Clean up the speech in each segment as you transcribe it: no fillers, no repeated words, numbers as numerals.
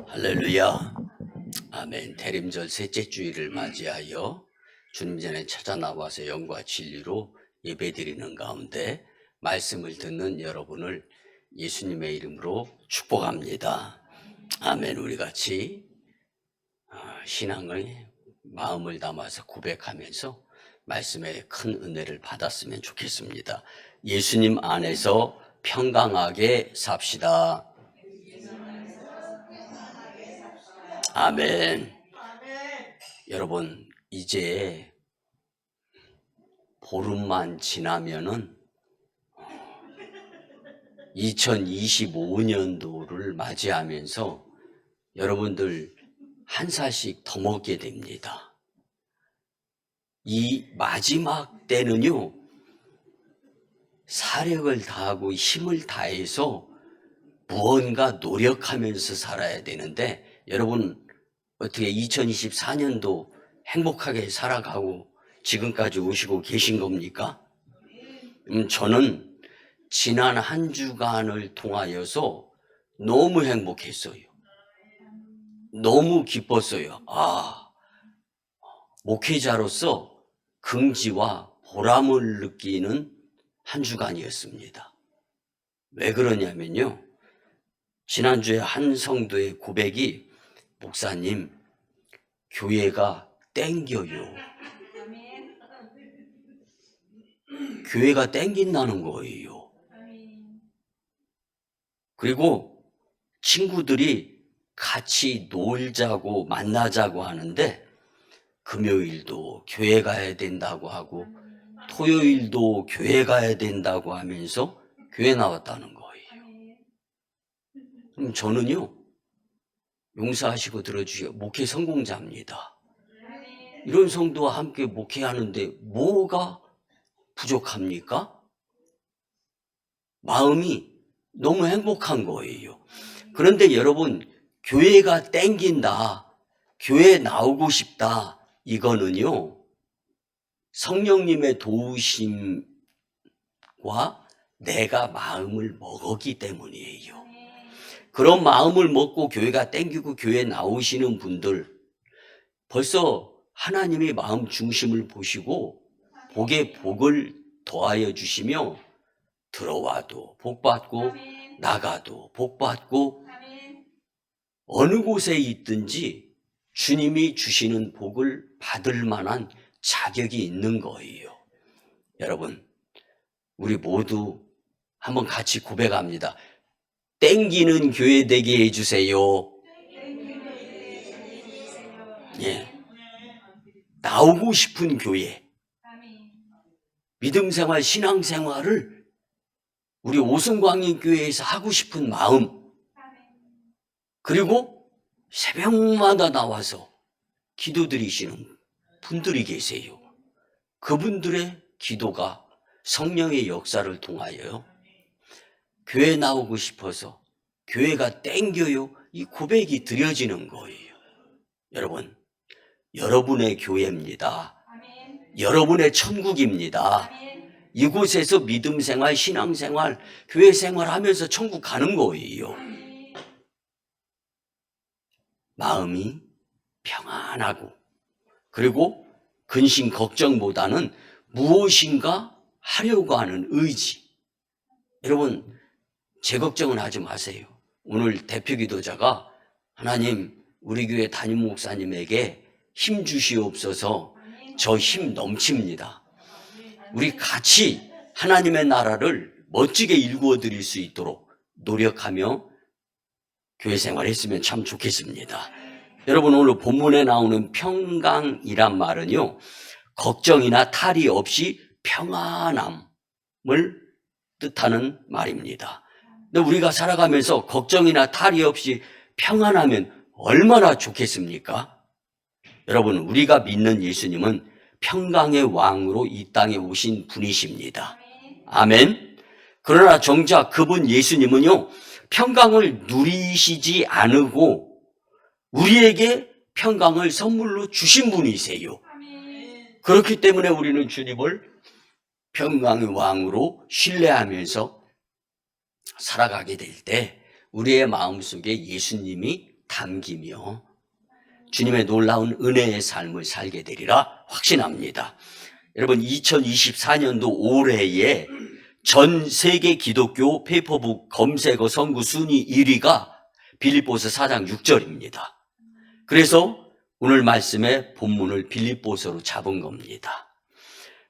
할렐루야. 아멘. 대림절 셋째 주일을 맞이하여 주님 전에 찾아 나와서 영과 진리로 예배드리는 가운데 말씀을 듣는 여러분을 예수님의 이름으로 축복합니다. 아멘. 우리 같이 신앙의 마음을 담아서 고백하면서 말씀의 큰 은혜를 받았으면 좋겠습니다. 예수님 안에서 평강하게 삽시다. 아멘. 여러분, 이제 보름만 지나면은 2025년도를 맞이하면서 여러분들 한 살씩 더 먹게 됩니다. 이 마지막 때는요, 사력을 다하고 힘을 다해서 무언가 노력하면서 살아야 되는데, 여러분 어떻게 2024년도 행복하게 살아가고 지금까지 오시고 계신 겁니까? 저는 지난 한 주간을 통하여서 너무 행복했어요. 너무 기뻤어요. 목회자로서 긍지와 보람을 느끼는 한 주간이었습니다. 왜 그러냐면요, 지난주에 한 성도의 고백이, 목사님, 교회가 땡겨요. 교회가 땡긴다는 거예요. 그리고 친구들이 같이 놀자고 만나자고 하는데 금요일도 교회 가야 된다고 하고 토요일도 교회 가야 된다고 하면서 교회 나왔다는 거예요. 그럼 저는요, 용서하시고 들어주시오, 목회 성공자입니다. 이런 성도와 함께 목회하는데 뭐가 부족합니까? 마음이 너무 행복한 거예요. 그런데 여러분, 교회가 땡긴다, 교회 나오고 싶다, 이거는요, 성령님의 도우심과 내가 마음을 먹었기 때문이에요. 그런 마음을 먹고 교회가 땡기고 교회 나오시는 분들, 벌써 하나님의 마음 중심을 보시고 복에 복을 더하여 주시며 들어와도 복받고 나가도 복받고 어느 곳에 있든지 주님이 주시는 복을 받을 만한 자격이 있는 거예요. 여러분, 우리 모두 한번 같이 고백합니다. 땡기는 교회 되게 해주세요. 예. 나오고 싶은 교회, 믿음생활, 신앙생활을 우리 오순광인교회에서 하고 싶은 마음, 그리고 새벽마다 나와서 기도드리시는 분들이 계세요. 그분들의 기도가 성령의 역사를 통하여 교회 나오고 싶어서 교회가 땡겨요, 이 고백이 드려지는 거예요. 여러분, 여러분의 교회입니다. 여러분의 천국입니다. 이곳에서 믿음생활, 신앙생활, 교회생활 하면서 천국 가는 거예요. 마음이 평안하고, 그리고 근심 걱정보다는 무엇인가 하려고 하는 의지. 여러분, 제 걱정은 하지 마세요. 오늘 대표 기도자가, 하나님, 우리 교회 담임 목사님에게 힘 주시옵소서, 저 힘 넘칩니다. 우리 같이 하나님의 나라를 멋지게 일구어 드릴 수 있도록 노력하며 교회 생활했으면 참 좋겠습니다. 여러분, 오늘 본문에 나오는 평강이란 말은요, 걱정이나 탈이 없이 평안함을 뜻하는 말입니다. 근데 우리가 살아가면서 걱정이나 탈이 없이 평안하면 얼마나 좋겠습니까? 여러분, 우리가 믿는 예수님은 평강의 왕으로 이 땅에 오신 분이십니다. 아멘. 그러나 정작 그분 예수님은요, 평강을 누리시지 않으고 우리에게 평강을 선물로 주신 분이세요. 그렇기 때문에 우리는 주님을 평강의 왕으로 신뢰하면서 살아가게 될 때 우리의 마음속에 예수님이 담기며 주님의 놀라운 은혜의 삶을 살게 되리라 확신합니다. 여러분 2024년도 올해에 전 세계 기독교 페이퍼북 검색어 선구 순위 1위가 빌립보서 4장 6절입니다. 그래서 오늘 말씀의 본문을 빌립보서로 잡은 겁니다.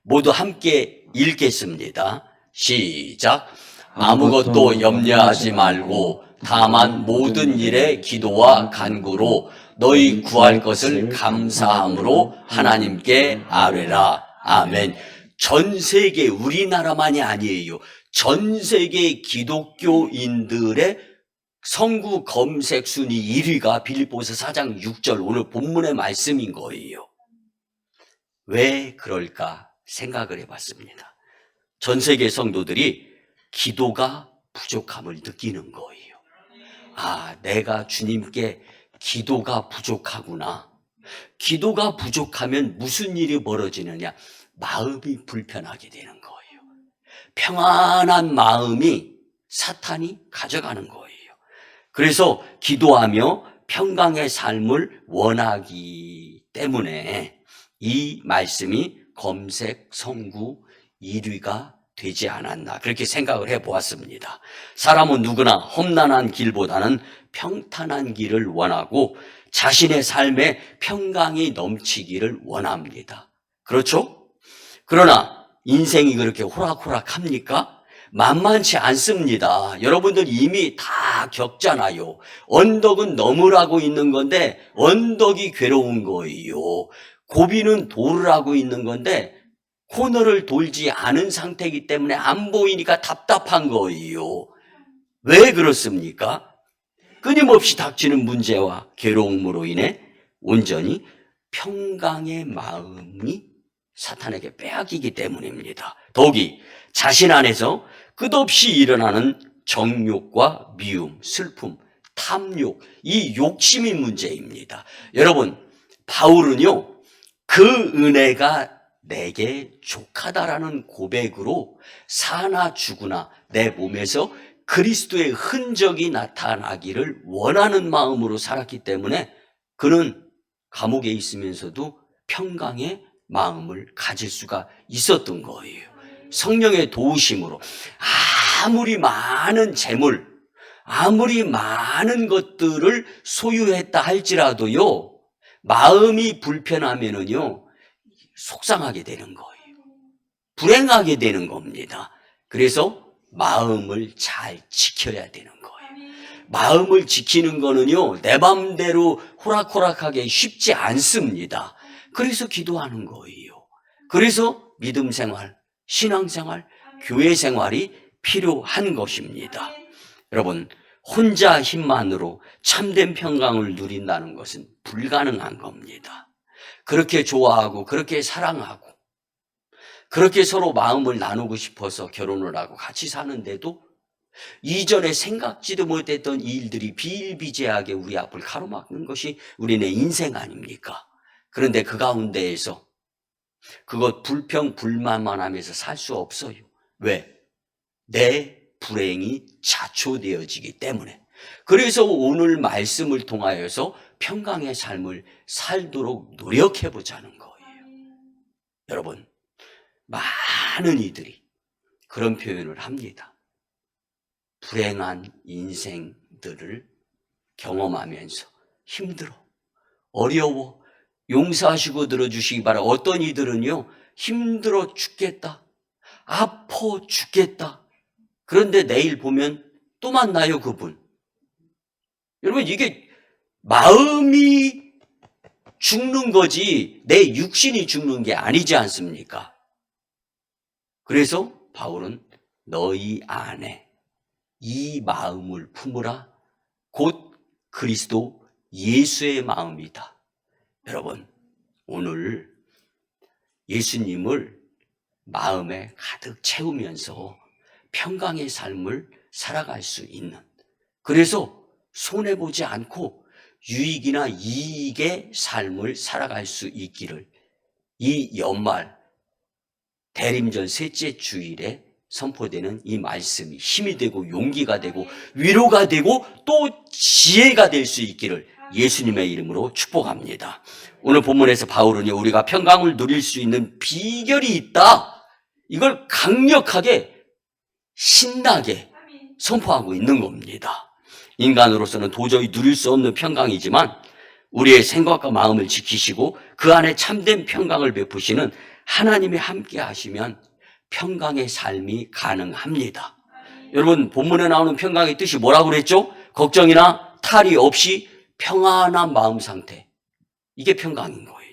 모두 함께 읽겠습니다. 시작. 아무것도 염려하지 말고 다만 모든 일에 기도와 간구로 너희 구할 것을 감사함으로 하나님께 아뢰라. 아멘. 전 세계, 우리나라만이 아니에요. 전 세계 기독교인들의 선구 검색 순위 1위가 빌립보서 4장 6절 오늘 본문의 말씀인 거예요. 왜 그럴까 생각을 해봤습니다. 전 세계 성도들이 기도가 부족함을 느끼는 거예요. 아, 내가 주님께 기도가 부족하구나. 기도가 부족하면 무슨 일이 벌어지느냐? 마음이 불편하게 되는 거예요. 평안한 마음이 사탄이 가져가는 거예요. 그래서 기도하며 평강의 삶을 원하기 때문에 이 말씀이 검색 선구 1위가 되지 않았나 그렇게 생각을 해보았습니다. 사람은 누구나 험난한 길보다는 평탄한 길을 원하고 자신의 삶에 평강이 넘치기를 원합니다. 그렇죠? 그러나 인생이 그렇게 호락호락합니까? 만만치 않습니다. 여러분들 이미 다 겪잖아요. 언덕은 넘으라고 있는 건데 언덕이 괴로운 거예요. 고비는 돌으라고 있는 건데 코너를 돌지 않은 상태이기 때문에 안 보이니까 답답한 거예요. 왜 그렇습니까? 끊임없이 닥치는 문제와 괴로움으로 인해 온전히 평강의 마음이 사탄에게 빼앗기기 때문입니다. 더욱이 자신 안에서 끝없이 일어나는 정욕과 미움, 슬픔, 탐욕, 이 욕심이 문제입니다. 여러분, 바울은요, 그 은혜가 내게 족하다라는 고백으로 사나 죽으나 내 몸에서 그리스도의 흔적이 나타나기를 원하는 마음으로 살았기 때문에 그는 감옥에 있으면서도 평강의 마음을 가질 수가 있었던 거예요. 성령의 도우심으로 아무리 많은 재물, 아무리 많은 것들을 소유했다 할지라도요, 마음이 불편하면은요, 속상하게 되는 거예요. 불행하게 되는 겁니다. 그래서 마음을 잘 지켜야 되는 거예요. 마음을 지키는 거는요, 내 맘대로 호락호락하게 쉽지 않습니다. 그래서 기도하는 거예요. 그래서 믿음 생활, 신앙 생활, 교회 생활이 필요한 것입니다. 여러분, 혼자 힘만으로 참된 평강을 누린다는 것은 불가능한 겁니다. 그렇게 좋아하고 그렇게 사랑하고 그렇게 서로 마음을 나누고 싶어서 결혼을 하고 같이 사는데도 이전에 생각지도 못했던 일들이 비일비재하게 우리 앞을 가로막는 것이 우리네 인생 아닙니까? 그런데 그 가운데에서 그것 불평 불만만 하면서 살 수 없어요. 왜? 내 불행이 자초되어지기 때문에. 그래서 오늘 말씀을 통하여서 평강의 삶을 살도록 노력해 보자는 거예요. 여러분, 많은 이들이 그런 표현을 합니다. 불행한 인생들을 경험하면서 힘들어, 어려워, 용서하시고 들어주시기 바라고. 어떤 이들은요, 힘들어 죽겠다, 아파 죽겠다. 그런데 내일 보면 또 만나요, 그분. 여러분, 이게 마음이 죽는 거지 내 육신이 죽는 게 아니지 않습니까? 그래서 바울은 너희 안에 이 마음을 품으라. 곧 그리스도 예수의 마음이다. 여러분, 오늘 예수님을 마음에 가득 채우면서 평강의 삶을 살아갈 수 있는, 그래서 손해보지 않고 유익이나 이익의 삶을 살아갈 수 있기를 이 연말 대림절 셋째 주일에 선포되는 이 말씀이 힘이 되고 용기가 되고 위로가 되고 또 지혜가 될 수 있기를 예수님의 이름으로 축복합니다. 오늘 본문에서 바울은요, 우리가 평강을 누릴 수 있는 비결이 있다. 이걸 강력하게 신나게 선포하고 있는 겁니다. 인간으로서는 도저히 누릴 수 없는 평강이지만 우리의 생각과 마음을 지키시고 그 안에 참된 평강을 베푸시는 하나님이 함께 하시면 평강의 삶이 가능합니다. 여러분, 본문에 나오는 평강의 뜻이 뭐라고 그랬죠? 걱정이나 탈이 없이 평안한 마음 상태. 이게 평강인 거예요.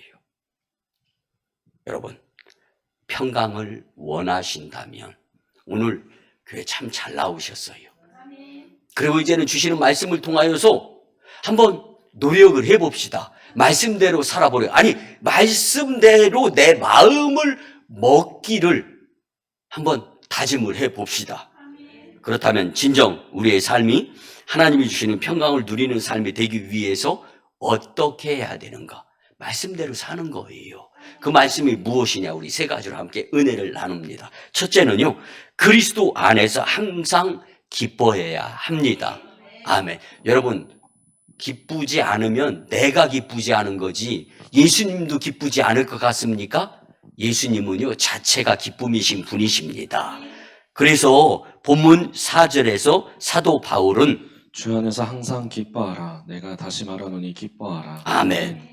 여러분, 평강을 원하신다면 오늘 교회 참 잘 나오셨어요. 그리고 이제는 주시는 말씀을 통하여서 한번 노력을 해봅시다. 말씀대로 살아보려. 아니, 말씀대로 내 마음을 먹기를 한번 다짐을 해봅시다. 그렇다면 진정 우리의 삶이 하나님이 주시는 평강을 누리는 삶이 되기 위해서 어떻게 해야 되는가? 말씀대로 사는 거예요. 그 말씀이 무엇이냐? 우리 세 가지로 함께 은혜를 나눕니다. 첫째는요, 그리스도 안에서 항상 기뻐해야 합니다. 아멘. 여러분, 기쁘지 않으면 내가 기쁘지 않은 거지 예수님도 기쁘지 않을 것 같습니까? 예수님은요, 자체가 기쁨이신 분이십니다. 그래서 본문 4절에서 사도 바울은 주 안에서 항상 기뻐하라. 내가 다시 말하노니 기뻐하라. 아멘.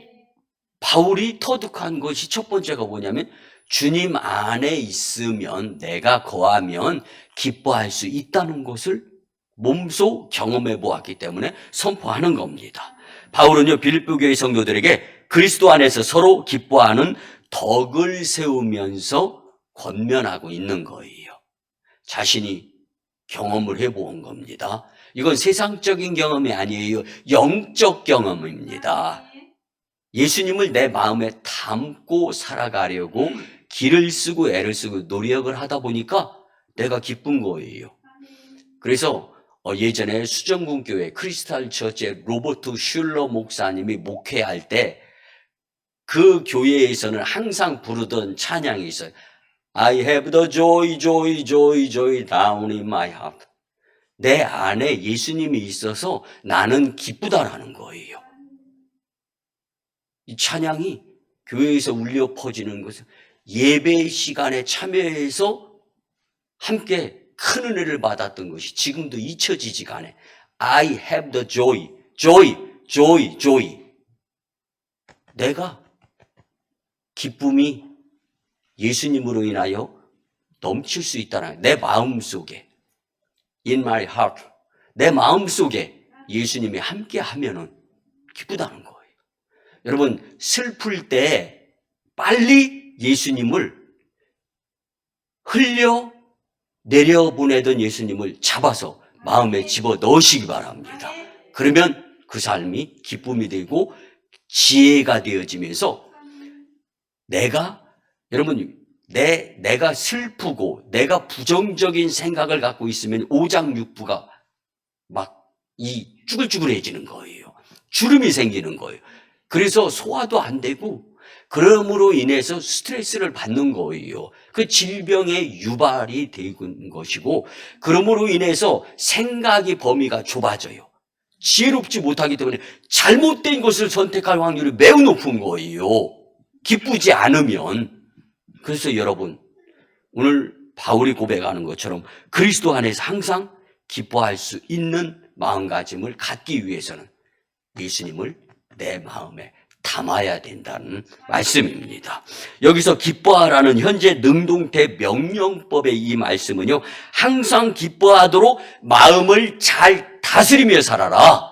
바울이 터득한 것이 첫 번째가 뭐냐면 주님 안에 있으면, 내가 거하면 기뻐할 수 있다는 것을 몸소 경험해 보았기 때문에 선포하는 겁니다. 바울은요, 빌립보 교회 성도들에게 그리스도 안에서 서로 기뻐하는 덕을 세우면서 권면하고 있는 거예요. 자신이 경험을 해본 겁니다. 이건 세상적인 경험이 아니에요. 영적 경험입니다. 예수님을 내 마음에 담고 살아가려고 길을 쓰고 애를 쓰고 노력을 하다 보니까 내가 기쁜 거예요. 그래서 예전에 수정군교회 크리스탈 처치의 로버트 슐러 목사님이 목회할 때 그 교회에서는 항상 부르던 찬양이 있어요. I have the joy, joy, joy, joy down in my heart. 내 안에 예수님이 있어서 나는 기쁘다라는 거예요. 이 찬양이 교회에서 울려 퍼지는 것은 예배 시간에 참여해서 함께 큰 은혜를 받았던 것이 지금도 잊혀지지가 않아요. I have the joy, joy, joy, joy. 내가 기쁨이 예수님으로 인하여 넘칠 수 있다는, 내 마음 속에, in my heart, 내 마음 속에 예수님이 함께 하면은 기쁘다는 거예요. 여러분, 슬플 때 빨리 예수님을 흘려 내려보내던 예수님을 잡아서 마음에 집어 넣으시기 바랍니다. 그러면 그 삶이 기쁨이 되고 지혜가 되어지면서 내가 슬프고 내가 부정적인 생각을 갖고 있으면 오장육부가 막 쭈글쭈글해지는 거예요. 주름이 생기는 거예요. 그래서 소화도 안 되고 그러므로 인해서 스트레스를 받는 거예요. 그 질병의 유발이 되는 것이고, 그러므로 인해서 생각의 범위가 좁아져요. 지혜롭지 못하기 때문에 잘못된 것을 선택할 확률이 매우 높은 거예요. 기쁘지 않으면. 그래서 여러분, 오늘 바울이 고백하는 것처럼 그리스도 안에서 항상 기뻐할 수 있는 마음가짐을 갖기 위해서는 예수님을 내 마음에 담아야 된다는 말씀입니다. 여기서 기뻐하라는 현재 능동태 명령법의 이 말씀은요, 항상 기뻐하도록 마음을 잘 다스리며 살아라,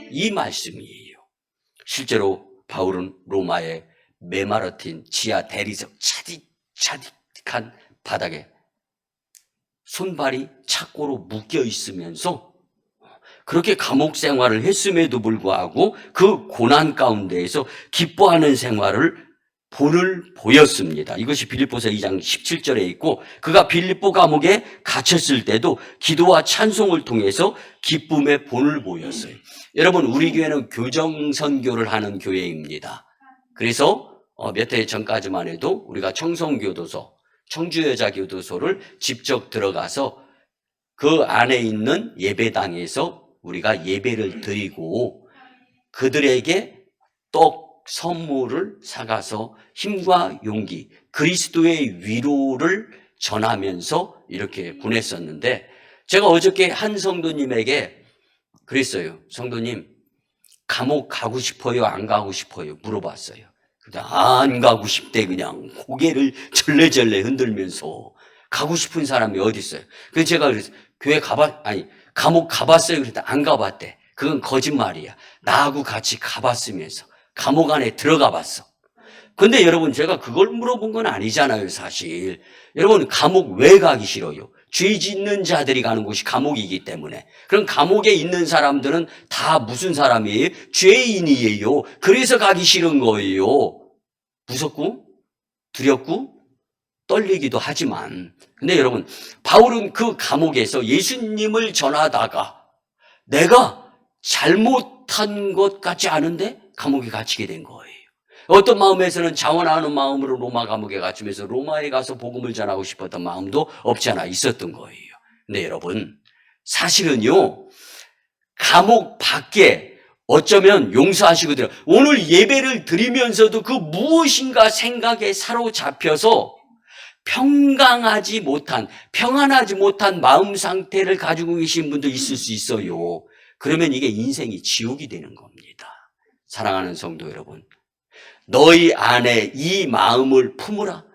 이 말씀이에요. 실제로 바울은 로마의 메마르틴 지하 대리석 차디찬 바닥에 손발이 착고로 묶여 있으면서 그렇게 감옥 생활을 했음에도 불구하고 그 고난 가운데에서 기뻐하는 생활을 본을 보였습니다. 이것이 빌립보서 2장 17절에 있고, 그가 빌립보 감옥에 갇혔을 때도 기도와 찬송을 통해서 기쁨의 본을 보였어요. 여러분, 우리 교회는 교정선교를 하는 교회입니다. 그래서 몇 해 전까지만 해도 우리가 청송교도소, 청주여자교도소를 직접 들어가서 그 안에 있는 예배당에서 우리가 예배를 드리고 그들에게 떡 선물을 사가서 힘과 용기, 그리스도의 위로를 전하면서 이렇게 보냈었는데, 제가 어저께 한 성도님에게 그랬어요. 성도님, 감옥 가고 싶어요? 안 가고 싶어요? 물어봤어요. 근데 안 가고 싶대. 그냥 고개를 절레절레 흔들면서. 가고 싶은 사람이 어디 있어요? 그래서 제가 그랬어요. 감옥 가봤어요? 그랬더니 안 가봤대. 그건 거짓말이야. 나하고 같이 가봤으면서 감옥 안에 들어가 봤어. 근데 여러분, 제가 그걸 물어본 건 아니잖아요, 사실. 여러분, 감옥 왜 가기 싫어요? 죄 짓는 자들이 가는 곳이 감옥이기 때문에. 그럼 감옥에 있는 사람들은 다 무슨 사람이에요? 죄인이에요. 그래서 가기 싫은 거예요. 무섭고 두렵고 떨리기도 하지만. 근데 여러분, 바울은 그 감옥에서 예수님을 전하다가 내가 잘못한 것 같지 않은데 감옥에 갇히게 된 거예요. 어떤 마음에서는 자원하는 마음으로 로마 감옥에 갇히면서 로마에 가서 복음을 전하고 싶었던 마음도 없지 않아 있었던 거예요. 근데 여러분, 사실은요, 감옥 밖에 어쩌면 용서하시거든요. 오늘 예배를 드리면서도 그 무엇인가 생각에 사로잡혀서 평안하지 못한 마음 상태를 가지고 계신 분도 있을 수 있어요. 그러면 이게 인생이 지옥이 되는 겁니다. 사랑하는 성도 여러분, 너희 안에 이 마음을 품으라.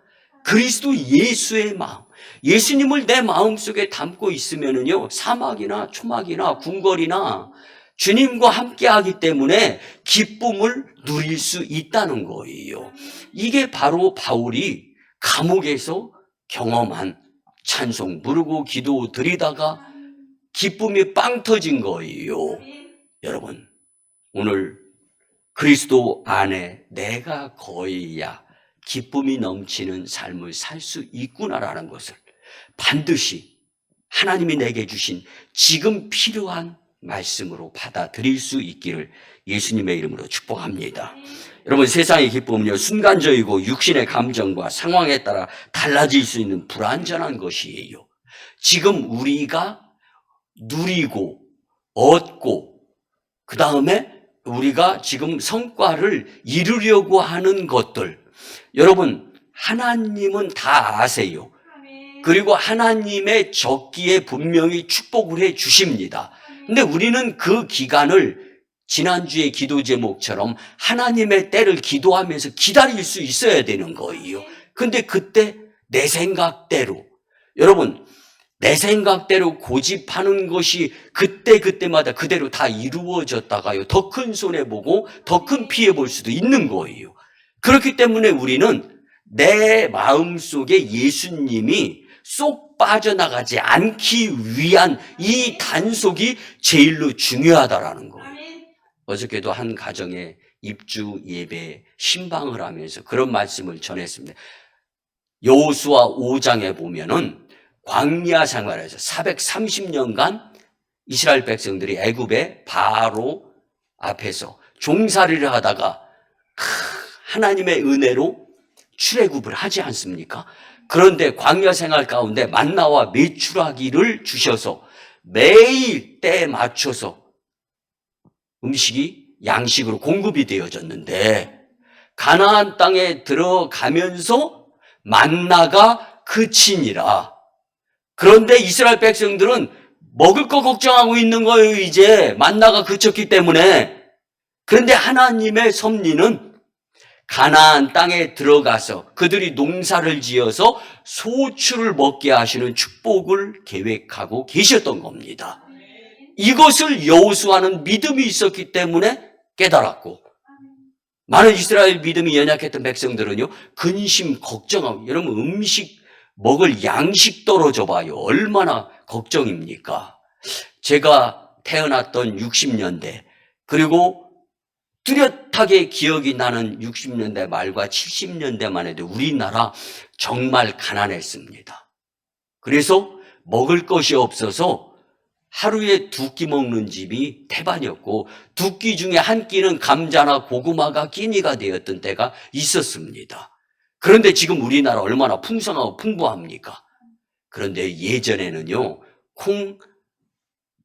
그리스도 예수의 마음, 예수님을 내 마음속에 담고 있으면은요, 사막이나 초막이나 궁궐이나 주님과 함께하기 때문에 기쁨을 누릴 수 있다는 거예요. 이게 바로 바울이 감옥에서 경험한 찬송 부르고 기도 드리다가 기쁨이 빵 터진 거예요. 여러분, 오늘 그리스도 안에 내가 거의야 기쁨이 넘치는 삶을 살 수 있구나라는 것을 반드시 하나님이 내게 주신 지금 필요한 말씀으로 받아들일 수 있기를 예수님의 이름으로 축복합니다. 여러분, 세상의 기쁨은요, 순간적이고 육신의 감정과 상황에 따라 달라질 수 있는 불완전한 것이에요. 지금 우리가 누리고 얻고 그 다음에 우리가 지금 성과를 이루려고 하는 것들, 여러분, 하나님은 다 아세요. 그리고 하나님의 적기에 분명히 축복을 해 주십니다. 근데 우리는 그 기간을 지난주의 기도 제목처럼 하나님의 때를 기도하면서 기다릴 수 있어야 되는 거예요. 근데 그때 내 생각대로, 여러분, 내 생각대로 고집하는 것이 그때마다 그대로 다 이루어졌다가요, 더 큰 손해보고 더 큰 피해볼 수도 있는 거예요. 그렇기 때문에 우리는 내 마음속에 예수님이 쏙 빠져나가지 않기 위한 이 단속이 제일로 중요하다라는 거예요. 어저께도 한 가정에 입주 예배 신방을 하면서 그런 말씀을 전했습니다. 여호수아 5장에 보면은 광야 생활에서 430년간 이스라엘 백성들이 애굽의 바로 앞에서 종살이를 하다가 하나님의 은혜로 출애굽을 하지 않습니까? 그런데 광야 생활 가운데 만나와 메추라기를 주셔서 매일 때에 맞춰서 음식이 양식으로 공급이 되어졌는데, 가나안 땅에 들어가면서 만나가 그치니라. 그런데 이스라엘 백성들은 먹을 거 걱정하고 있는 거예요. 이제 만나가 그쳤기 때문에. 그런데 하나님의 섭리는 가나안 땅에 들어가서 그들이 농사를 지어서 소출을 먹게 하시는 축복을 계획하고 계셨던 겁니다. 이것을 여호수아는 믿음이 있었기 때문에 깨달았고, 많은 이스라엘 믿음이 연약했던 백성들은요, 근심, 걱정하고, 여러분, 음식 먹을 양식 떨어져 봐요. 얼마나 걱정입니까? 제가 태어났던 60년대, 그리고 뚜렷하게 기억이 나는 60년대 말과 70년대만 해도 우리나라 정말 가난했습니다. 그래서 먹을 것이 없어서 하루에 2끼 먹는 집이 태반이었고, 2끼 중에 한 끼는 감자나 고구마가 끼니가 되었던 때가 있었습니다. 그런데 지금 우리나라 얼마나 풍성하고 풍부합니까? 그런데 예전에는요, 콩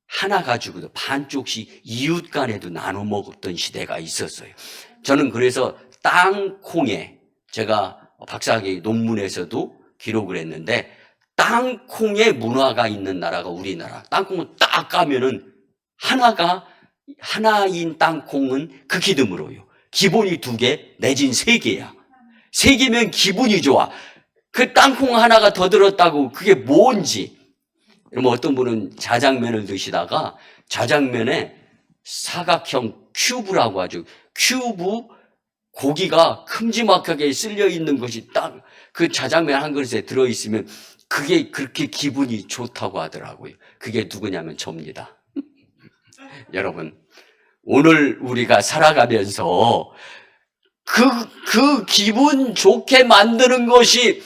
하나 가지고도 반쪽씩 이웃 간에도 나눠 먹었던 시대가 있었어요. 저는 그래서 땅콩에, 제가 박사학위 논문에서도 기록을 했는데, 땅콩의 문화가 있는 나라가 우리나라. 땅콩을 딱 까면은 하나인 땅콩은 극히 드물어요. 기본이 2개, 내진 3개야. 3개면 기분이 좋아. 그 땅콩 하나가 더 들었다고 그게 뭔지. 그러면 어떤 분은 자장면을 드시다가 자장면에 사각형 큐브라고 하죠. 큐브 고기가 큼지막하게 쓸려 있는 것이 딱 그 자장면 한 그릇에 들어있으면 그게 그렇게 기분이 좋다고 하더라고요. 그게 누구냐면 접니다. 여러분, 오늘 우리가 살아가면서 그 기분 좋게 만드는 것이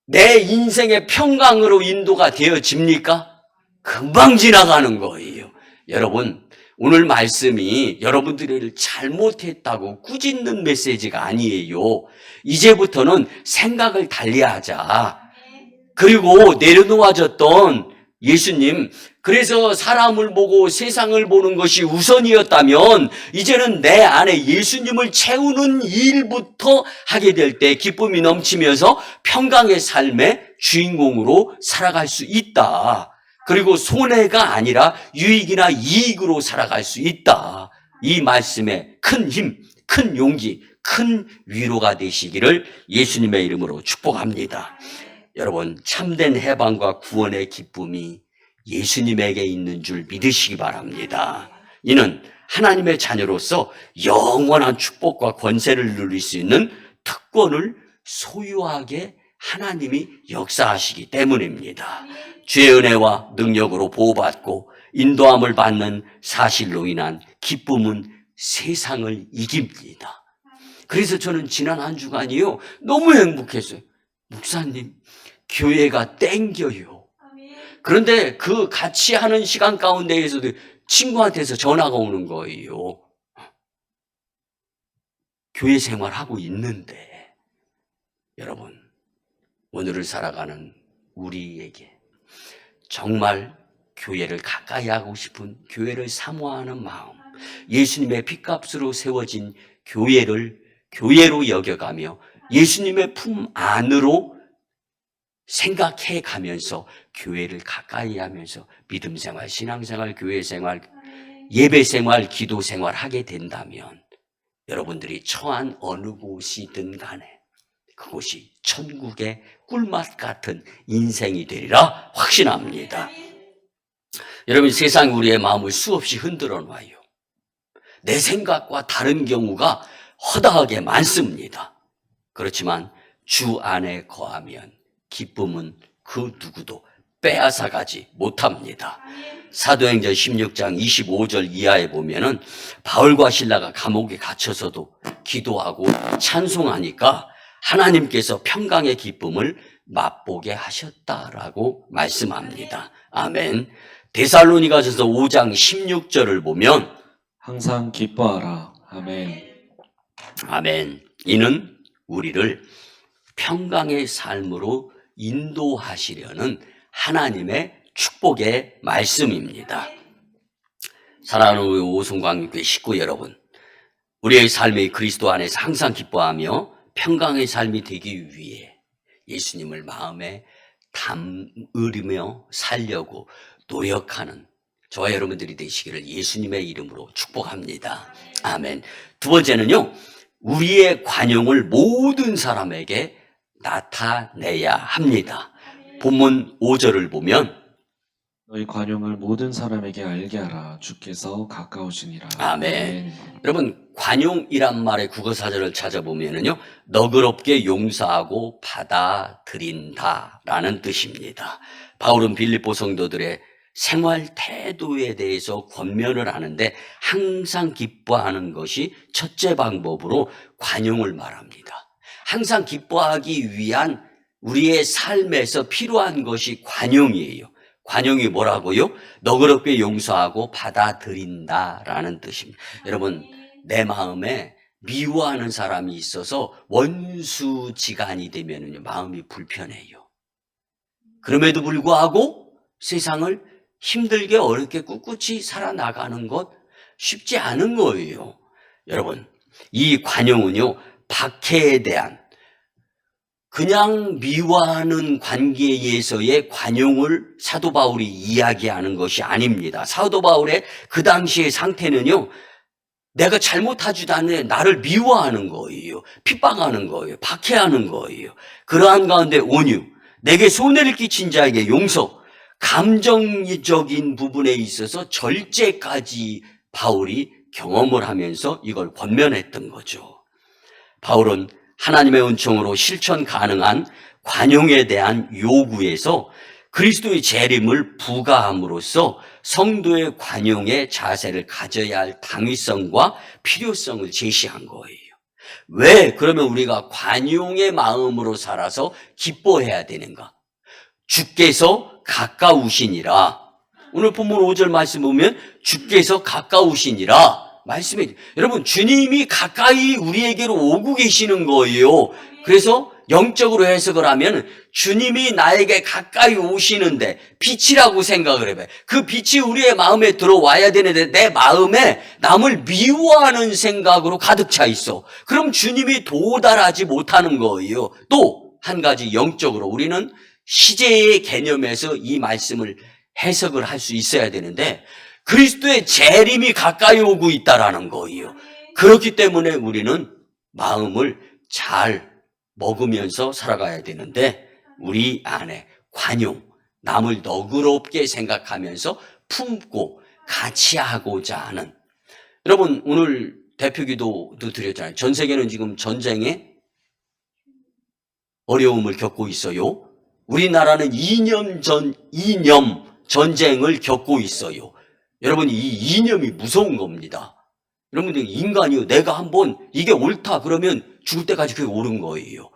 내 인생의 평강으로 인도가 되어집니까? 금방 지나가는 거예요. 여러분, 오늘 말씀이 여러분들을 잘못했다고 꾸짖는 메시지가 아니에요. 이제부터는 생각을 달리하자. 그리고 내려놓아졌던 예수님, 그래서 사람을 보고 세상을 보는 것이 우선이었다면 이제는 내 안에 예수님을 채우는 일부터 하게 될 때 기쁨이 넘치면서 평강의 삶의 주인공으로 살아갈 수 있다. 그리고 손해가 아니라 유익이나 이익으로 살아갈 수 있다. 이 말씀에 큰 힘, 큰 용기, 큰 위로가 되시기를 예수님의 이름으로 축복합니다. 여러분, 참된 해방과 구원의 기쁨이 예수님에게 있는 줄 믿으시기 바랍니다. 이는 하나님의 자녀로서 영원한 축복과 권세를 누릴 수 있는 특권을 소유하게 하나님이 역사하시기 때문입니다. 주의 은혜와 능력으로 보호받고 인도함을 받는 사실로 인한 기쁨은 세상을 이깁니다. 그래서 저는 지난 한 주간이요, 너무 행복했어요. 목사님, 교회가 땡겨요. 그런데 그 같이 하는 시간 가운데에서도 친구한테서 전화가 오는 거예요. 교회 생활하고 있는데. 여러분, 오늘을 살아가는 우리에게 정말 교회를 가까이 하고 싶은, 교회를 사모하는 마음, 예수님의 핏값으로 세워진 교회로 여겨가며 예수님의 품 안으로 생각해 가면서 교회를 가까이 하면서 믿음 생활, 신앙 생활, 교회 생활, 예배 생활, 기도 생활 하게 된다면 여러분들이 처한 어느 곳이든 간에 그곳이 천국의 꿀맛 같은 인생이 되리라 확신합니다. 여러분, 세상이 우리의 마음을 수없이 흔들어 놔요. 내 생각과 다른 경우가 허다하게 많습니다. 그렇지만 주 안에 거하면 기쁨은 그 누구도 빼앗아가지 못합니다. 사도행전 16장 25절 이하에 보면은 바울과 실라가 감옥에 갇혀서도 기도하고 찬송하니까 하나님께서 평강의 기쁨을 맛보게 하셨다라고 말씀합니다. 아멘. 데살로니가전서 5장 16절을 보면 항상 기뻐하라. 아멘. 아멘. 이는 우리를 평강의 삶으로 인도하시려는 하나님의 축복의 말씀입니다. 사랑하는 우리 오송광교회 식구 여러분, 우리의 삶이 그리스도 안에서 항상 기뻐하며 평강의 삶이 되기 위해 예수님을 마음에 담으며 살려고 노력하는 저와 여러분들이 되시기를 예수님의 이름으로 축복합니다. 아멘. 두 번째는요, 우리의 관용을 모든 사람에게 나타내야 합니다. 본문 5절을 보면 너희 관용을 모든 사람에게 알게 하라. 주께서 가까우시니라. 아멘. 여러분, 관용이란 말의 국어사전을 찾아보면은요, 너그럽게 용서하고 받아들인다라는 뜻입니다. 바울은 빌립보 성도들의 생활 태도에 대해서 권면을 하는데 항상 기뻐하는 것이 첫째 방법으로 관용을 말합니다. 항상 기뻐하기 위한 우리의 삶에서 필요한 것이 관용이에요. 관용이 뭐라고요? 너그럽게 용서하고 받아들인다라는 뜻입니다. 여러분, 내 마음에 미워하는 사람이 있어서 원수지간이 되면 마음이 불편해요. 그럼에도 불구하고 세상을 힘들게 어렵게 꿋꿋이 살아나가는 것 쉽지 않은 거예요. 여러분, 이 관용은요, 박해에 대한 그냥 미워하는 관계에서의 관용을 사도 바울이 이야기하는 것이 아닙니다. 사도 바울의 그 당시의 상태는요, 내가 잘못하지도 않는데 나를 미워하는 거예요. 핍박하는 거예요. 박해하는 거예요. 그러한 가운데 온유, 내게 손해를 끼친 자에게 용서, 감정적인 부분에 있어서 절제까지 바울이 경험을 하면서 이걸 권면했던 거죠. 바울은 하나님의 은총으로 실천 가능한 관용에 대한 요구에서 그리스도의 재림을 부가함으로써 성도의 관용의 자세를 가져야 할 당위성과 필요성을 제시한 거예요. 왜 그러면 우리가 관용의 마음으로 살아서 기뻐해야 되는가? 주께서 가까우시니라. 오늘 본문 5절 말씀 보면 주께서 가까우시니라 말씀해. 여러분, 주님이 가까이 우리에게로 오고 계시는 거예요. 그래서 영적으로 해석을 하면 주님이 나에게 가까이 오시는데 빛이라고 생각을 해봐요. 그 빛이 우리의 마음에 들어와야 되는데 내 마음에 남을 미워하는 생각으로 가득 차 있어. 그럼 주님이 도달하지 못하는 거예요. 또 한 가지 영적으로 우리는 시제의 개념에서 이 말씀을 해석을 할 수 있어야 되는데 그리스도의 재림이 가까이 오고 있다라는 거예요. 그렇기 때문에 우리는 마음을 잘 먹으면서 살아가야 되는데 우리 안에 관용, 남을 너그럽게 생각하면서 품고 같이 하고자 하는. 여러분, 오늘 대표기도도 드렸잖아요. 전 세계는 지금 전쟁에 어려움을 겪고 있어요. 우리나라는 이념 전쟁을 겪고 있어요. 여러분, 이 이념이 무서운 겁니다. 여러분들, 인간이요, 내가 한번 이게 옳다 그러면 죽을 때까지 그게 옳은 거예요.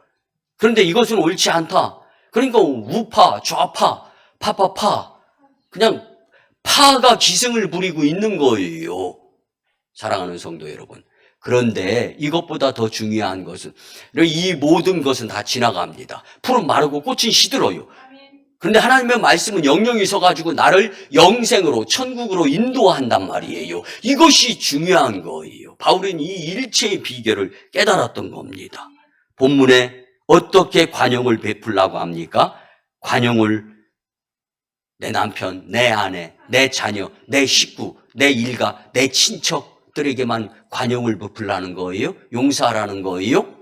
그런데 이것은 옳지 않다. 그러니까 우파, 좌파, 파파파, 그냥 파가 기승을 부리고 있는 거예요. 사랑하는 성도 여러분. 그런데 이것보다 더 중요한 것은 이 모든 것은 다 지나갑니다. 풀은 마르고 꽃은 시들어요. 그런데 하나님의 말씀은 영영이 서가지고 나를 영생으로 천국으로 인도한단 말이에요. 이것이 중요한 거예요. 바울은 이 일체의 비결을 깨달았던 겁니다. 본문에 어떻게 관용을 베풀라고 합니까? 관용을 내 남편, 내 아내, 내 자녀, 내 식구, 내 일가, 내 친척들에게만 관용을 베풀라는 거예요? 용서하라는 거예요?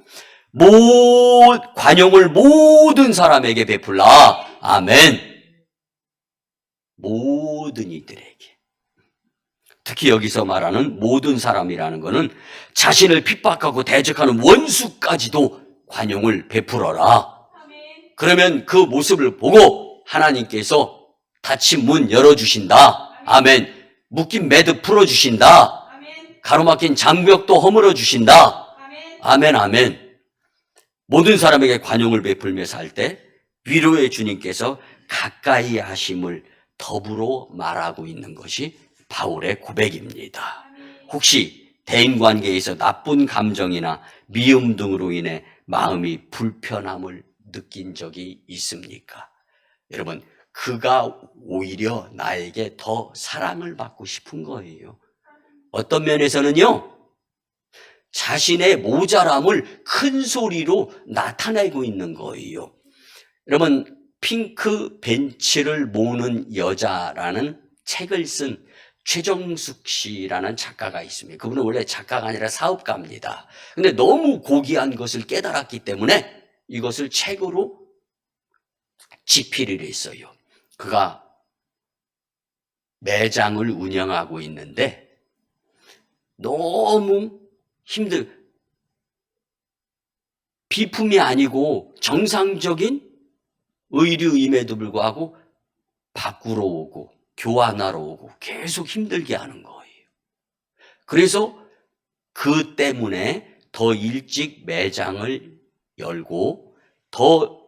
관용을 모든 사람에게 베풀라. 아멘. 모든 이들에게. 특히 여기서 말하는 모든 사람이라는 것은 자신을 핍박하고 대적하는 원수까지도 관용을 베풀어라. 그러면 그 모습을 보고 하나님께서 닫힌 문 열어주신다. 아멘. 묶인 매듭 풀어주신다. 가로막힌 장벽도 허물어 주신다. 아멘, 아멘. 모든 사람에게 관용을 베풀며 살 때 위로의 주님께서 가까이 하심을 더불어 말하고 있는 것이 바울의 고백입니다. 혹시 대인관계에서 나쁜 감정이나 미움 등으로 인해 마음이 불편함을 느낀 적이 있습니까? 여러분, 그가 오히려 나에게 더 사랑을 받고 싶은 거예요. 어떤 면에서는요, 자신의 모자람을 큰 소리로 나타내고 있는 거예요. 여러분, 핑크 벤치를 모으는 여자라는 책을 쓴 최정숙 씨라는 작가가 있습니다. 그분은 원래 작가가 아니라 사업가입니다. 근데 너무 고귀한 것을 깨달았기 때문에 이것을 책으로 집필을 했어요. 그가 매장을 운영하고 있는데 너무 비품이 아니고 정상적인 의류임에도 불구하고 바꾸러 오고 교환하러 오고 계속 힘들게 하는 거예요. 그래서 그 때문에 더 일찍 매장을 열고 더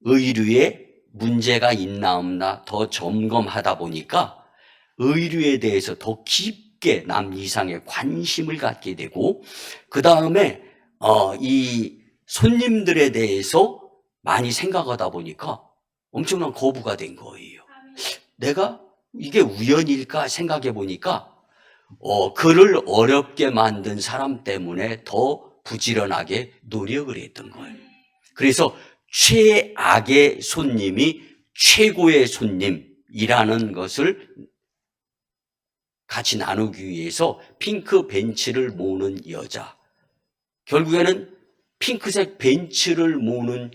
의류에 문제가 있나 없나 더 점검하다 보니까 의류에 대해서 더 깊게 남 이상의 관심을 갖게 되고 그 다음에 이 손님들에 대해서 많이 생각하다 보니까 엄청난 거부가 된 거예요. 내가 이게 우연일까 생각해 보니까 그를 어렵게 만든 사람 때문에 더 부지런하게 노력을 했던 거예요. 그래서 최악의 손님이 최고의 손님이라는 것을 같이 나누기 위해서 핑크 벤츠를 모으는 여자, 결국에는 핑크색 벤츠를 모으는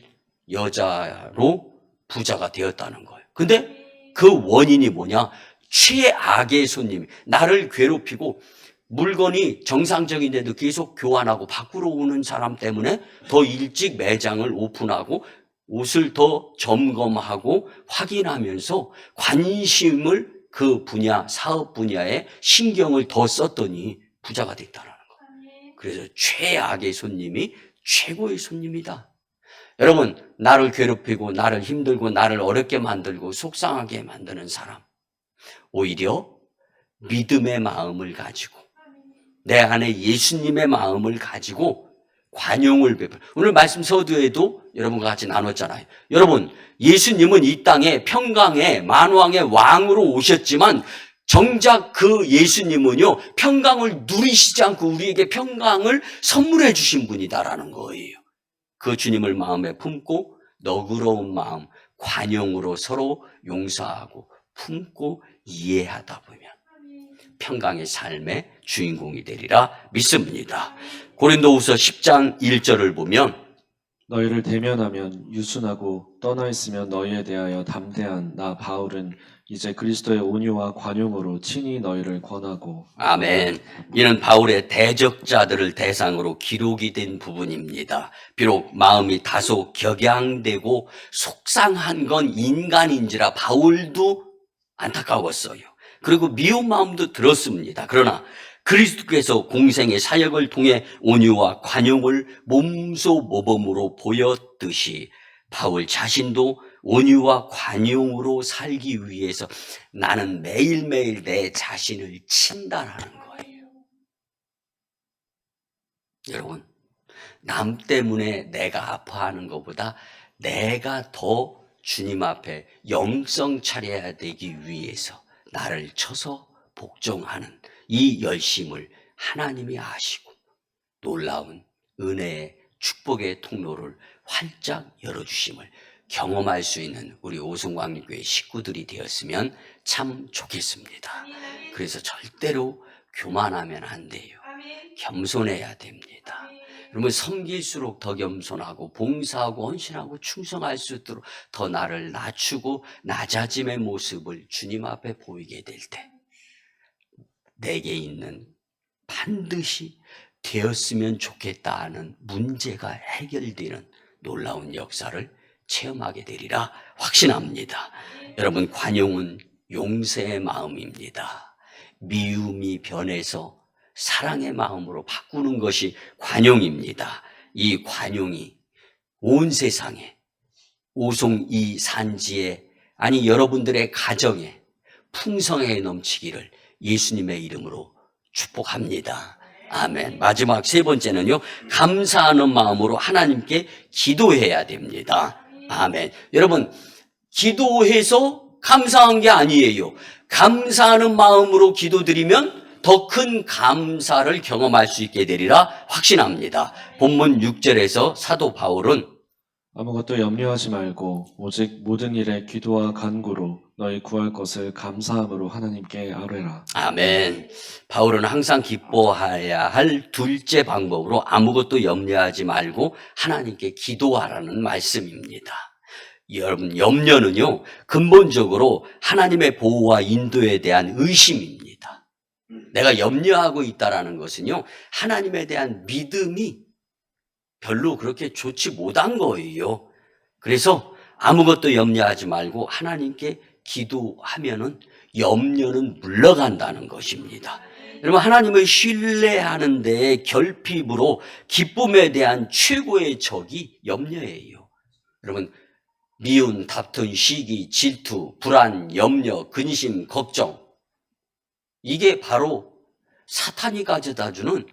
여자로 부자가 되었다는 거예요. 근데 그 원인이 뭐냐? 최악의 손님, 나를 괴롭히고 물건이 정상적인데도 계속 교환하고 바꾸러 오는 사람 때문에 더 일찍 매장을 오픈하고 옷을 더 점검하고 확인하면서 관심을 그 분야, 사업 분야에 신경을 더 썼더니 부자가 됐다는 거예요. 그래서 최악의 손님이 최고의 손님이다. 여러분, 나를 괴롭히고 나를 힘들고 나를 어렵게 만들고 속상하게 만드는 사람, 오히려 믿음의 마음을 가지고 내 안에 예수님의 마음을 가지고 관용을 베풀. 오늘 말씀 서두에도 여러분과 같이 나눴잖아요. 여러분, 예수님은 이 땅에 평강의 만왕의 왕으로 오셨지만 정작 그 예수님은요, 평강을 누리시지 않고 우리에게 평강을 선물해 주신 분이다라는 거예요. 그 주님을 마음에 품고 너그러운 마음, 관용으로 서로 용서하고 품고 이해하다 보면 평강의 삶의 주인공이 되리라 믿습니다. 고린도후서 10장 1절을 보면 너희를 대면하면 유순하고 떠나 있으면 너희에 대하여 담대한 나 바울은 이제 그리스도의 온유와 관용으로 친히 너희를 권하고. 아멘. 이는 바울의 대적자들을 대상으로 기록이 된 부분입니다. 비록 마음이 다소 격양되고 속상한 건 인간인지라 바울도 안타까웠어요. 그리고 미운 마음도 들었습니다. 그러나 그리스도께서 공생의 사역을 통해 온유와 관용을 몸소 모범으로 보였듯이 바울 자신도 온유와 관용으로 살기 위해서 나는 매일매일 내 자신을 친다라는 거예요. 여러분, 남 때문에 내가 아파하는 것보다 내가 더 주님 앞에 영성 차려야 되기 위해서 나를 쳐서 복종하는 이 열심을 하나님이 아시고 놀라운 은혜의 축복의 통로를 활짝 열어주심을 경험할 수 있는 우리 오송광림교회 식구들이 되었으면 참 좋겠습니다. 그래서 절대로 교만하면 안 돼요. 겸손해야 됩니다. 여러분, 섬길수록 더 겸손하고 봉사하고 헌신하고 충성할 수 있도록 더 나를 낮추고 낮아짐의 모습을 주님 앞에 보이게 될 때 내게 있는 반드시 되었으면 좋겠다 하는 문제가 해결되는 놀라운 역사를 체험하게 되리라 확신합니다. 여러분, 관용은 용서의 마음입니다. 미움이 변해서 사랑의 마음으로 바꾸는 것이 관용입니다. 이 관용이 온 세상에, 오송 이 산지에, 아니 여러분들의 가정에 풍성하게 넘치기를 예수님의 이름으로 축복합니다. 아멘. 마지막 세 번째는요, 감사하는 마음으로 하나님께 기도해야 됩니다. 아멘. 여러분, 기도해서 감사한 게 아니에요. 감사하는 마음으로 기도드리면 더 큰 감사를 경험할 수 있게 되리라 확신합니다. 본문 6절에서 사도 바울은 아무것도 염려하지 말고 오직 모든 일에 기도와 간구로 너희 구할 것을 감사함으로 하나님께 아뢰라. 아멘. 바울은 항상 기뻐해야 할 둘째 방법으로 아무것도 염려하지 말고 하나님께 기도하라는 말씀입니다. 여러분, 염려는요, 근본적으로 하나님의 보호와 인도에 대한 의심입니다. 내가 염려하고 있다라는 것은요, 하나님에 대한 믿음이 별로 그렇게 좋지 못한 거예요. 그래서 아무것도 염려하지 말고 하나님께 기도하면은 염려는 물러간다는 것입니다. 여러분, 하나님을 신뢰하는 데에 결핍으로 기쁨에 대한 최고의 적이 염려예요. 여러분, 미운, 다툰, 시기, 질투, 불안, 염려, 근심, 걱정, 이게 바로 사탄이 가져다주는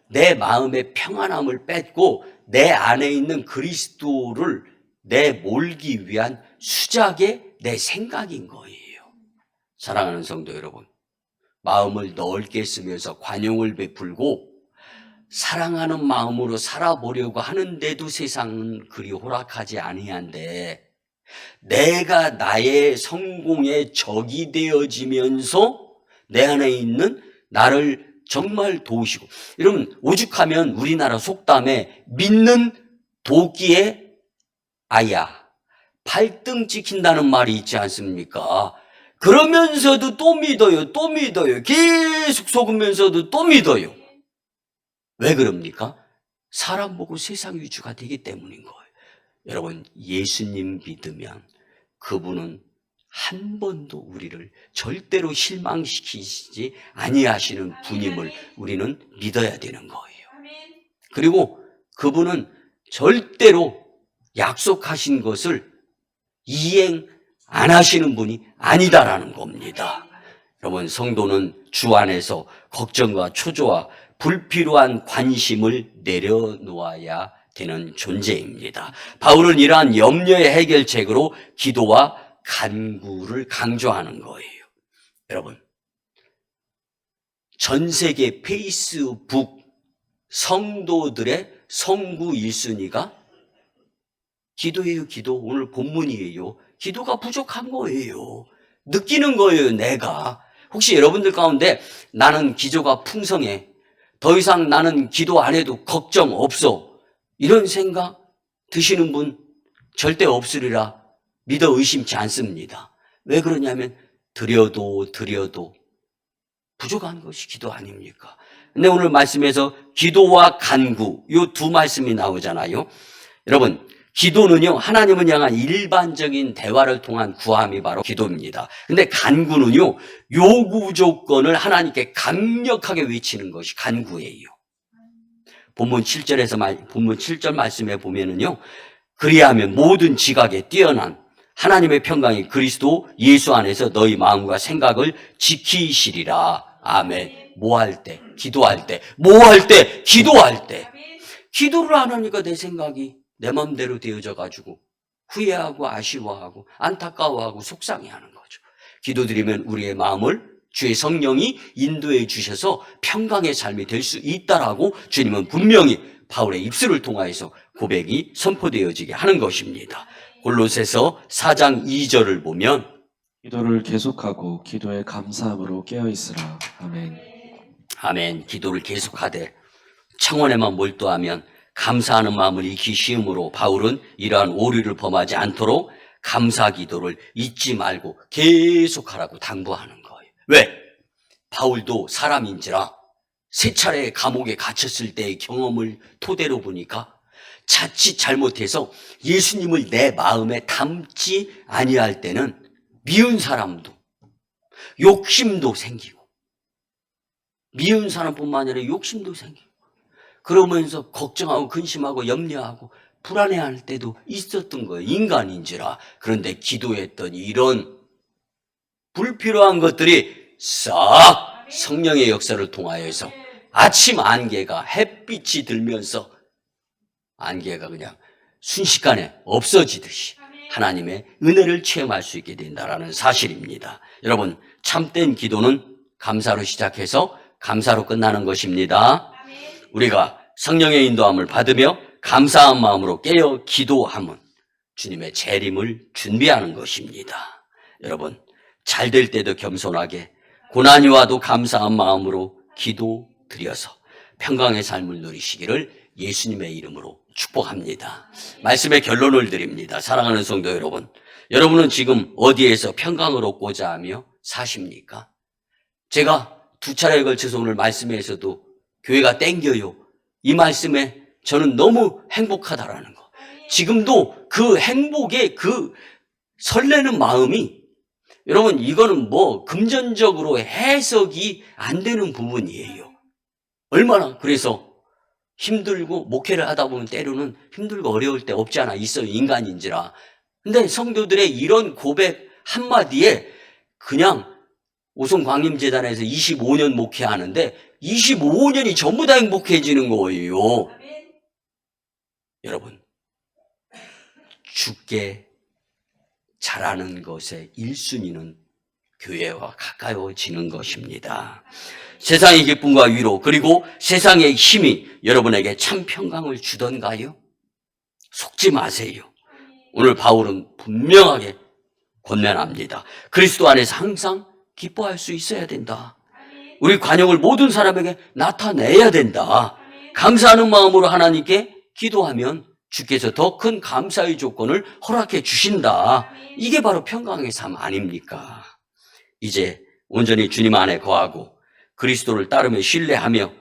내 마음의 평안함을 뺏고 내 안에 있는 그리스도를 내몰기 위한 수작의 내 생각인 거예요. 사랑하는 성도 여러분, 마음을 넓게 쓰면서 관용을 베풀고 사랑하는 마음으로 살아보려고 하는데도 세상은 그리 호락하지 아니한데, 내가 나의 성공의 적이 되어지면서 내 안에 있는 나를 정말 도우시고, 여러분 오죽하면 우리나라 속담에 믿는 도끼의 아야, 발등 찍힌다는 말이 있지 않습니까? 그러면서도 또 믿어요, 또 믿어요. 계속 속으면서도 또 믿어요. 왜 그럽니까? 사람 보고 세상 위주가 되기 때문인 거예요. 여러분, 예수님 믿으면 그분은 한 번도 우리를 절대로 실망시키지 아니하시는 분임을 우리는 믿어야 되는 거예요. 그리고 그분은 절대로 약속하신 것을 이행 안 하시는 분이 아니다라는 겁니다. 여러분, 성도는 주 안에서 걱정과 초조와 불필요한 관심을 내려놓아야 되는 존재입니다. 바울은 이러한 염려의 해결책으로 기도와 간구를 강조하는 거예요. 여러분, 전 세계 페이스북 성도들의 성구 1순위가 기도예요, 기도. 오늘 본문이에요. 기도가 부족한 거예요. 느끼는 거예요, 내가. 혹시 여러분들 가운데 나는 기도가 풍성해, 더 이상 나는 기도 안 해도 걱정 없어, 이런 생각 드시는 분 절대 없으리라 믿어 의심치 않습니다. 왜 그러냐면 드려도 부족한 것이 기도 아닙니까? 근데 오늘 말씀에서 기도와 간구, 이 두 말씀이 나오잖아요. 여러분, 기도는요, 하나님을 향한 일반적인 대화를 통한 구함이 바로 기도입니다. 근데 간구는요, 요구 조건을 하나님께 강력하게 외치는 것이 간구예요. 본문 7절 말씀에 보면은요, 그리하면 모든 지각에 뛰어난 하나님의 평강이 그리스도 예수 안에서 너희 마음과 생각을 지키시리라. 아멘. 뭐 할 때? 기도할 때. 뭐 할 때? 기도할 때. 기도를 안 하니까 내 생각이 내 맘대로 되어져 가지고 후회하고 아쉬워하고 안타까워하고 속상해하는 거죠. 기도드리면 우리의 마음을 주의 성령이 인도해 주셔서 평강의 삶이 될 수 있다라고 주님은 분명히 바울의 입술을 통하여서 고백이 선포되어지게 하는 것입니다. 골로새서 4장 2절을 보면 기도를 계속하고 기도에 감사함으로 깨어 있으라. 아멘. 아멘. 기도를 계속하되 청원에만 몰두하면 감사하는 마음을 잃기 쉬움으로 바울은 이러한 오류를 범하지 않도록 감사 기도를 잊지 말고 계속하라고 당부하는 거예요. 왜? 바울도 사람인지라 세 차례 감옥에 갇혔을 때의 경험을 토대로 보니까 자칫 잘못해서 예수님을 내 마음에 담지 아니할 때는 미운 사람도 욕심도 생기고, 미운 사람뿐만 아니라 욕심도 생기고, 그러면서 걱정하고 근심하고 염려하고 불안해할 때도 있었던 거예요. 인간인지라. 그런데 기도했더니 이런 불필요한 것들이 싹 성령의 역사를 통하여서 아침 안개가, 햇빛이 들면서 안개가 그냥 순식간에 없어지듯이 하나님의 은혜를 체험할 수 있게 된다는 사실입니다. 여러분, 참된 기도는 감사로 시작해서 감사로 끝나는 것입니다. 우리가 성령의 인도함을 받으며 감사한 마음으로 깨어 기도함은 주님의 재림을 준비하는 것입니다. 여러분, 잘 될 때도 겸손하게, 고난이 와도 감사한 마음으로 기도 드려서 평강의 삶을 누리시기를 예수님의 이름으로 축복합니다. 말씀의 결론을 드립니다. 사랑하는 성도 여러분, 여러분은 지금 어디에서 평강을 얻고자 하며 사십니까? 제가 두 차례에 걸쳐서 오늘 말씀에서도 교회가 땡겨요, 이 말씀에 저는 너무 행복하다라는 거, 지금도 그 행복의 그 설레는 마음이, 여러분, 이거는 뭐 금전적으로 해석이 안 되는 부분이에요. 얼마나 그래서 힘들고 목회를 하다 보면 때로는 힘들고 어려울 때 없지 않아 있어요, 인간인지라. 근데 성도들의 이런 고백 한마디에 그냥 오송광림재단에서 25년 목회하는데 25년이 전부 다 행복해지는 거예요. 여러분, 죽게 잘하는 것의 1순위는 교회와 가까워지는 것입니다. 세상의 기쁨과 위로 그리고 세상의 힘이 여러분에게 참 평강을 주던가요? 속지 마세요. 오늘 바울은 분명하게 권면합니다. 그리스도 안에서 항상 기뻐할 수 있어야 된다. 우리 관용을 모든 사람에게 나타내야 된다. 감사하는 마음으로 하나님께 기도하면 주께서 더 큰 감사의 조건을 허락해 주신다. 이게 바로 평강의 삶 아닙니까? 이제 온전히 주님 안에 거하고 그리스도를 따르며 신뢰하며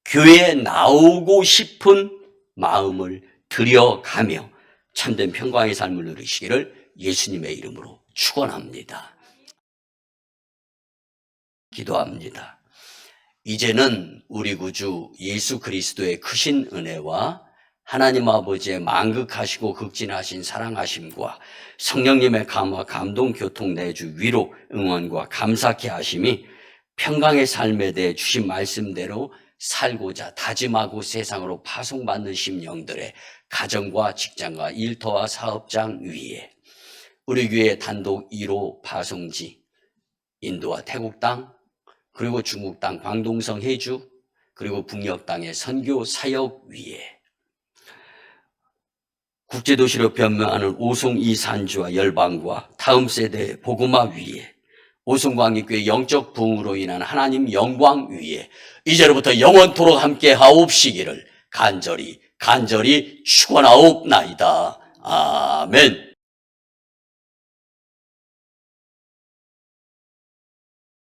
교회에 나오고 싶은 마음을 들여가며 참된 평강의 삶을 누리시기를 예수님의 이름으로 축원합니다. 기도합니다. 이제는 우리 구주 예수 그리스도의 크신 은혜와 하나님 아버지의 만극하시고 극진하신 사랑하심과 성령님의 감화 감동 교통 내주 위로 응원과 감사케 하심이 평강의 삶에 대해 주신 말씀대로 살고자 다짐하고 세상으로 파송받는 심령들의 가정과 직장과 일터와 사업장 위에 우리 교회 단독 1호 파송지 인도와 태국 땅 그리고 중국 땅 광동성 해주 그리고 북녘 땅의 선교 사역 위에 국제도시로 변모하는 오송 이산주와 열방과 다음 세대의 복음화 위에 오송광익교회 영적 부흥으로 인한 하나님 영광 위에 이제로부터 영원토록 함께 하옵시기를 간절히 축원하옵나이다. 아멘.